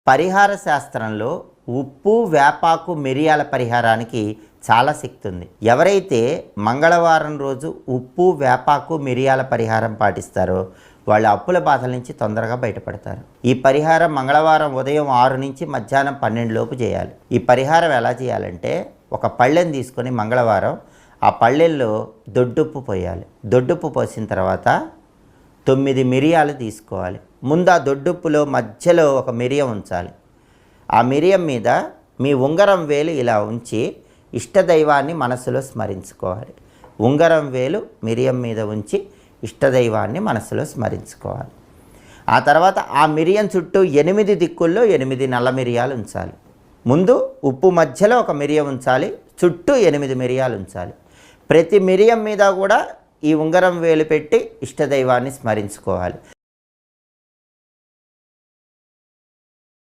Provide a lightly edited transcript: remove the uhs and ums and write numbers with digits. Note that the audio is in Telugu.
పరిహార శాస్త్రంలో ఉప్పు వేపాకు మిరియాల పరిహారానికి చాలా శక్తి ఉంది. ఎవరైతే మంగళవారం రోజు ఉప్పు వేపాకు మిరియాల పరిహారం పాటిస్తారో వాళ్ళు అప్పుల బాధల నుంచి తొందరగా బయటపడతారు. ఈ పరిహారం మంగళవారం ఉదయం 6 నుంచి మధ్యాహ్నం 12 లోపు చేయాలి. ఈ పరిహారం ఎలా చేయాలంటే, ఒక పళ్ళెం తీసుకొని మంగళవారం ఆ పళ్ళెల్లో దొడ్డుప్పు పోయాలి. దొడ్డుప్పు పోసిన తర్వాత 9 మిరియాలు తీసుకోవాలి. ముందు ఆ దొడ్డుప్పులో మధ్యలో ఒక మిరియం ఉంచాలి. ఆ మిరియం మీద మీ ఉంగరం వేలు ఇలా ఉంచి ఇష్టదైవాన్ని మనసులో స్మరించుకోవాలి. ఉంగరం వేలు మిరియం మీద ఉంచి ఇష్టదైవాన్ని మనసులో స్మరించుకోవాలి. ఆ తర్వాత ఆ మిరియం చుట్టూ 8 దిక్కుల్లో 8 నల్ల మిరియాలు ఉంచాలి. ముందు ఉప్పు మధ్యలో ఒక మిరియం ఉంచాలి, చుట్టూ 8 మిరియాలు ఉంచాలి. ప్రతి మిరియం మీద కూడా ఈ ఉంగరం వేలు పెట్టి ఇష్టదైవాన్ని స్మరించుకోవాలి.